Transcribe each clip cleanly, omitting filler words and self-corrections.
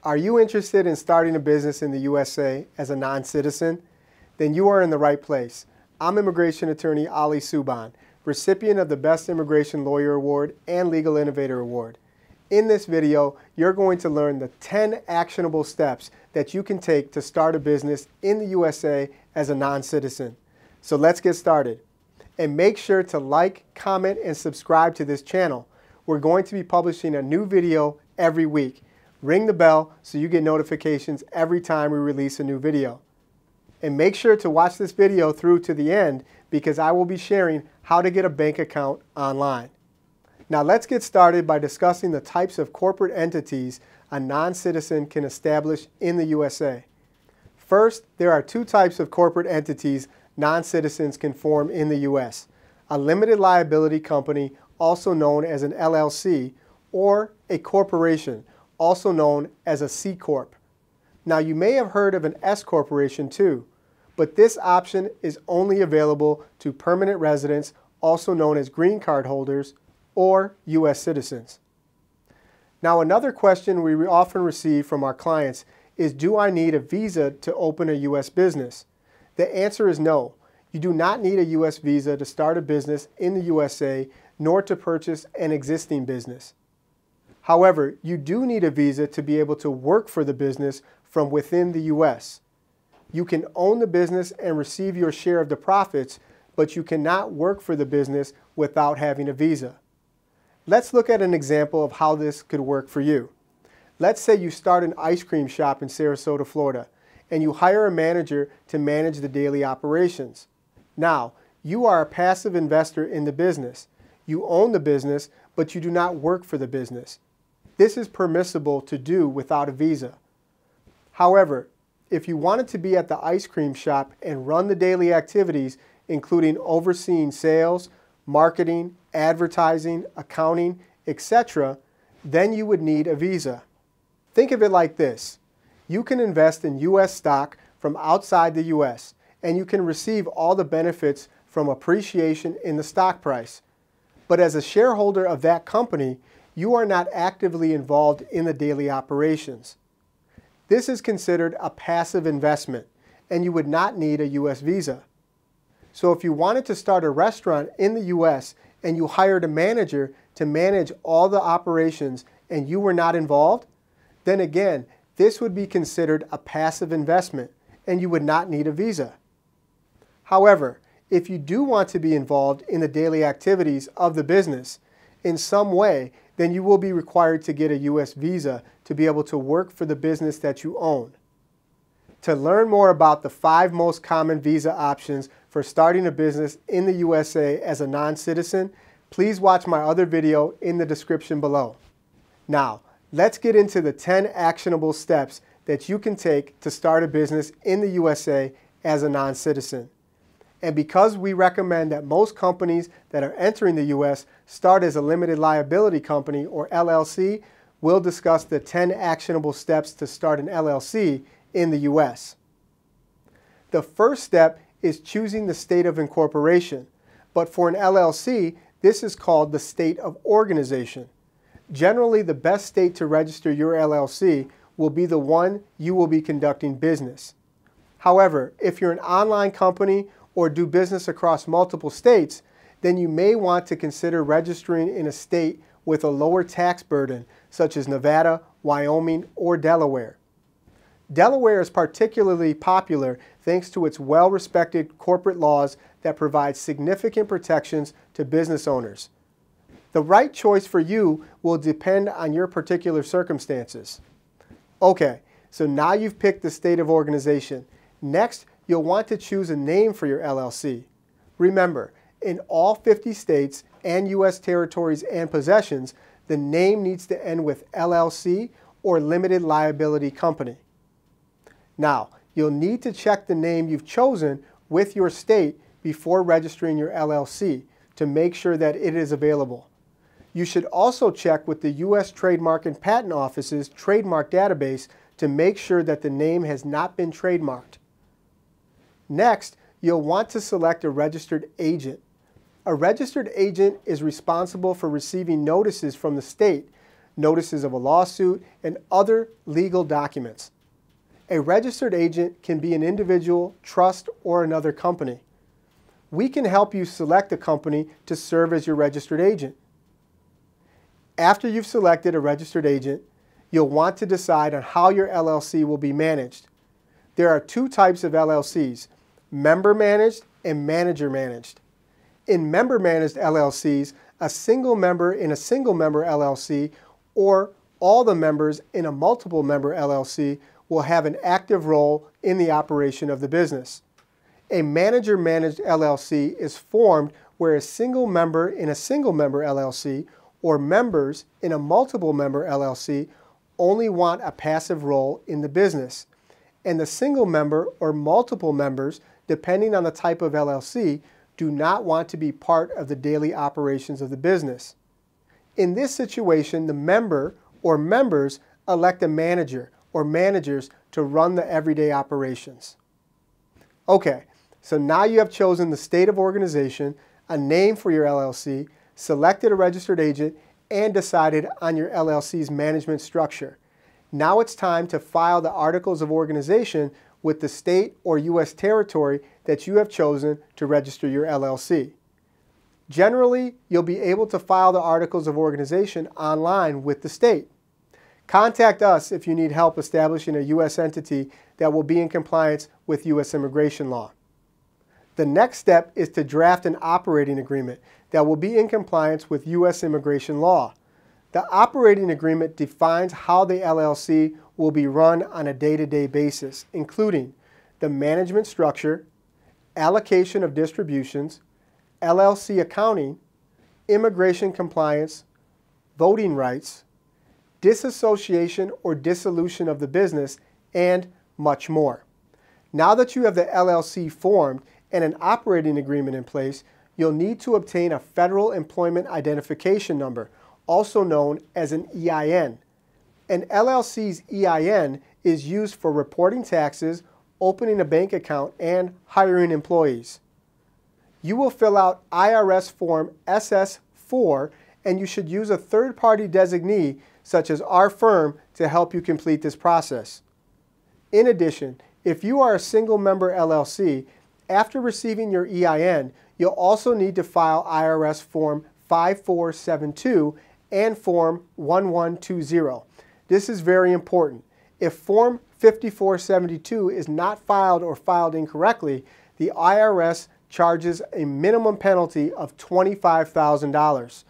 Are you interested in starting a business in the USA as a non-citizen? Then you are in the right place. I'm immigration attorney Ali Subhan, recipient of the Best Immigration Lawyer Award and Legal Innovator Award. In this video, you're going to learn the 10 actionable steps that you can take to start a business in the USA as a non-citizen. So let's get started. And make sure to like, comment, and subscribe to this channel. We're going to be publishing a new video every week. Ring the bell so you get notifications every time we release a new video. And make sure to watch this video through to the end because I will be sharing how to get a bank account online. Now let's get started by discussing the types of corporate entities a non-citizen can establish in the USA. First, there are two types of corporate entities non-citizens can form in the US. A limited liability company, also known as an LLC, or a corporation, also known as a C-corp. Now you may have heard of an S-corporation too, but this option is only available to permanent residents, also known as green card holders, or US citizens. Now another question we often receive from our clients is, do I need a visa to open a US business? The answer is no. You do not need a US visa to start a business in the USA, nor to purchase an existing business. However, you do need a visa to be able to work for the business from within the US. You can own the business and receive your share of the profits, but you cannot work for the business without having a visa. Let's look at an example of how this could work for you. Let's say you start an ice cream shop in Sarasota, Florida, and you hire a manager to manage the daily operations. Now, you are a passive investor in the business. You own the business, but you do not work for the business. This is permissible to do without a visa. However, if you wanted to be at the ice cream shop and run the daily activities, including overseeing sales, marketing, advertising, accounting, etc., then you would need a visa. Think of it like this. You can invest in US stock from outside the US, and you can receive all the benefits from appreciation in the stock price. But as a shareholder of that company, you are not actively involved in the daily operations. This is considered a passive investment, and you would not need a US visa. So if you wanted to start a restaurant in the US and you hired a manager to manage all the operations and you were not involved, then again, this would be considered a passive investment and you would not need a visa. However, if you do want to be involved in the daily activities of the business in some way, then you will be required to get a US visa to be able to work for the business that you own. To learn more about the 5 most common visa options for starting a business in the USA as a non-citizen, please watch my other video in the description below. Now, let's get into the 10 actionable steps that you can take to start a business in the USA as a non-citizen. And because we recommend that most companies that are entering the US start as a limited liability company or LLC, we'll discuss the 10 actionable steps to start an LLC in the US. The first step is choosing the state of incorporation, but for an LLC, this is called the state of organization. Generally, the best state to register your LLC will be the one you will be conducting business. However, if you're an online company or do business across multiple states, then you may want to consider registering in a state with a lower tax burden, such as Nevada, Wyoming, or Delaware. Delaware is particularly popular thanks to its well-respected corporate laws that provide significant protections to business owners. The right choice for you will depend on your particular circumstances. Okay, so now you've picked the state of organization. Next, you'll want to choose a name for your LLC. Remember, in all 50 states and US territories and possessions, the name needs to end with LLC or limited liability company. Now, you'll need to check the name you've chosen with your state before registering your LLC to make sure that it is available. You should also check with the US Trademark and Patent Office's trademark database to make sure that the name has not been trademarked. Next, you'll want to select a registered agent. A registered agent is responsible for receiving notices from the state notices of a lawsuit, and other legal documents. A registered agent can be an individual, trust, or another company. We can help you select a company to serve as your registered agent. After you've selected a registered agent, you'll want to decide on how your LLC will be managed. There are two types of LLCs, member managed and manager managed. In member managed LLCs, a single member in a single member LLC or all the members in a multiple member LLC will have an active role in the operation of the business. A manager managed LLC is formed where a single member in a single member LLC or members in a multiple member LLC only want a passive role in the business, and the single member or multiple members, depending on the type of LLC, do not want to be part of the daily operations of the business. In this situation, the member or members elect a manager or managers to run the everyday operations. Okay, so now you have chosen the state of organization, a name for your LLC, selected a registered agent, and decided on your LLC's management structure. Now it's time to file the articles of organization with the state or U.S. territory that you have chosen to register your LLC. Generally, you'll be able to file the articles of organization online with the state. Contact us if you need help establishing a U.S. entity that will be in compliance with U.S. immigration law. The next step is to draft an operating agreement that will be in compliance with U.S. immigration law. The operating agreement defines how the LLC will be run on a day-to-day basis, including the management structure, allocation of distributions, LLC accounting, immigration compliance, voting rights, disassociation or dissolution of the business, and much more. Now that you have the LLC formed and an operating agreement in place, you'll need to obtain a Federal Employment Identification Number, also known as an EIN. An LLC's EIN is used for reporting taxes, opening a bank account, and hiring employees. You will fill out IRS Form SS-4, and you should use a third-party designee such as our firm to help you complete this process. In addition, if you are a single-member LLC, after receiving your EIN, you'll also need to file IRS Form 5472 and Form 1120. This is very important. If Form 5472 is not filed or filed incorrectly, the IRS charges a minimum penalty of $25,000.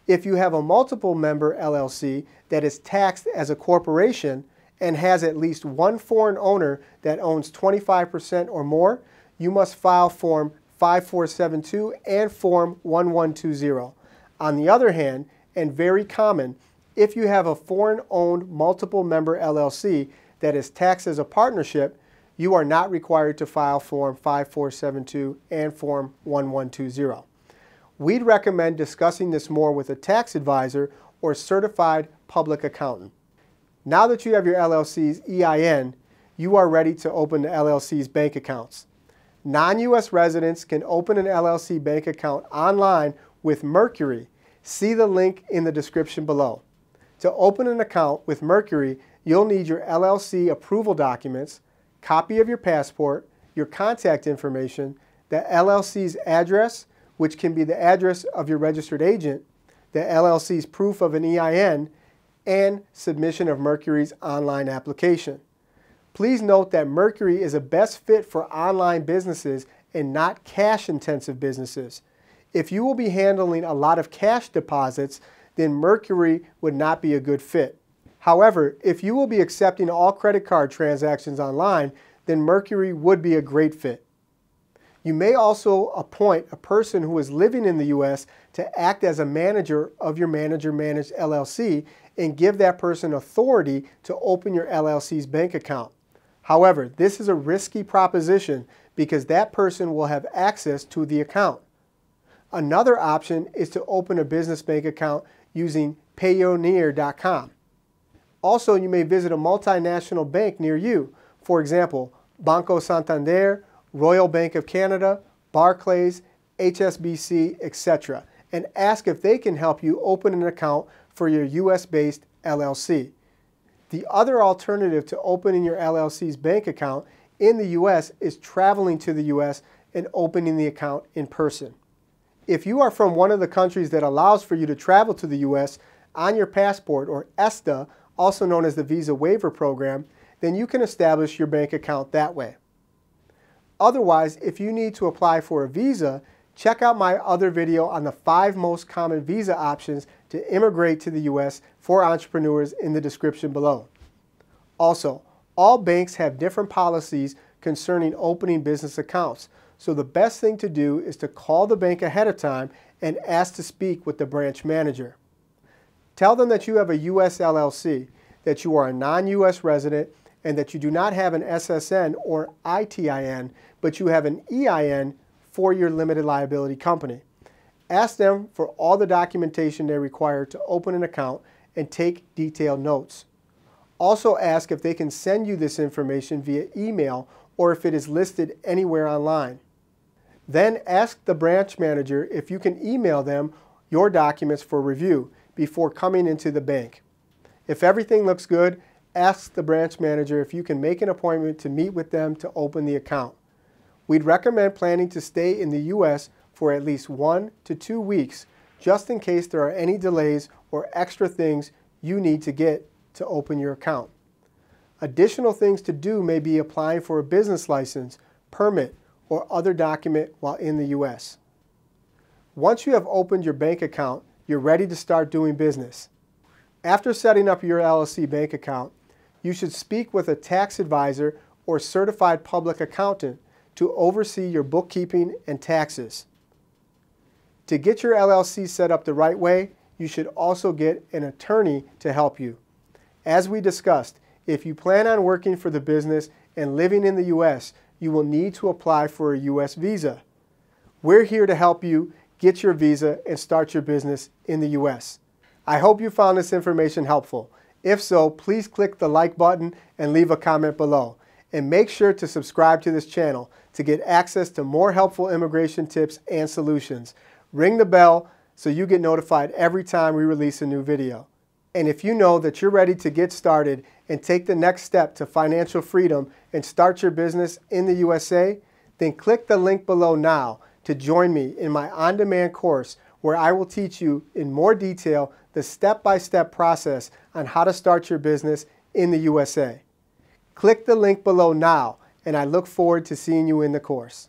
If you have a multiple member LLC that is taxed as a corporation and has at least one foreign owner that owns 25% or more, you must file Form 5472 and Form 1120. On the other hand, and very common, if you have a foreign-owned multiple member LLC that is taxed as a partnership, you are not required to file Form 5472 and Form 1120. We'd recommend discussing this more with a tax advisor or certified public accountant. Now that you have your LLC's EIN, you are ready to open the LLC's bank accounts. Non-U.S. residents can open an LLC bank account online with Mercury. See the link in the description below. To open an account with Mercury, you'll need your LLC approval documents, copy of your passport, your contact information, the LLC's address, which can be the address of your registered agent, the LLC's proof of an EIN, and submission of Mercury's online application. Please note that Mercury is a best fit for online businesses and not cash-intensive businesses. If you will be handling a lot of cash deposits, then Mercury would not be a good fit. However, if you will be accepting all credit card transactions online, then Mercury would be a great fit. You may also appoint a person who is living in the U.S. to act as a manager of your manager-managed LLC and give that person authority to open your LLC's bank account. However, this is a risky proposition because that person will have access to the account. Another option is to open a business bank account using Payoneer.com. Also, you may visit a multinational bank near you, for example, Banco Santander, Royal Bank of Canada, Barclays, HSBC, etc., and ask if they can help you open an account for your U.S.-based LLC. The other alternative to opening your LLC's bank account in the U.S. is traveling to the U.S. and opening the account in person. If you are from one of the countries that allows for you to travel to the U.S. on your passport, or ESTA, also known as the Visa Waiver Program, then you can establish your bank account that way. Otherwise, if you need to apply for a visa, check out my other video on the 5 most common visa options to immigrate to the U.S. for entrepreneurs in the description below. Also, all banks have different policies concerning opening business accounts, so the best thing to do is to call the bank ahead of time and ask to speak with the branch manager. Tell them that you have a U.S. LLC, that you are a non-U.S. resident, and that you do not have an SSN or ITIN, but you have an EIN for your limited liability company. Ask them for all the documentation they require to open an account and take detailed notes. Also ask if they can send you this information via email or if it is listed anywhere online. Then ask the branch manager if you can email them your documents for review before coming into the bank. If everything looks good, ask the branch manager if you can make an appointment to meet with them to open the account. We'd recommend planning to stay in the U.S. for at least 1 to 2 weeks, just in case there are any delays or extra things you need to get to open your account. Additional things to do may be applying for a business license, permit, or other document while in the U.S. Once you have opened your bank account, you're ready to start doing business. After setting up your LLC bank account, you should speak with a tax advisor or certified public accountant to oversee your bookkeeping and taxes. To get your LLC set up the right way, you should also get an attorney to help you. As we discussed, if you plan on working for the business and living in the U.S., you will need to apply for a U.S. visa. We're here to help you get your visa and start your business in the U.S. I hope you found this information helpful. If so, please click the like button and leave a comment below. And make sure to subscribe to this channel to get access to more helpful immigration tips and solutions. Ring the bell so you get notified every time we release a new video. And if you know that you're ready to get started and take the next step to financial freedom and start your business in the USA, then click the link below now to join me in my on-demand course where I will teach you in more detail the step-by-step process on how to start your business in the USA. Click the link below now, and I look forward to seeing you in the course.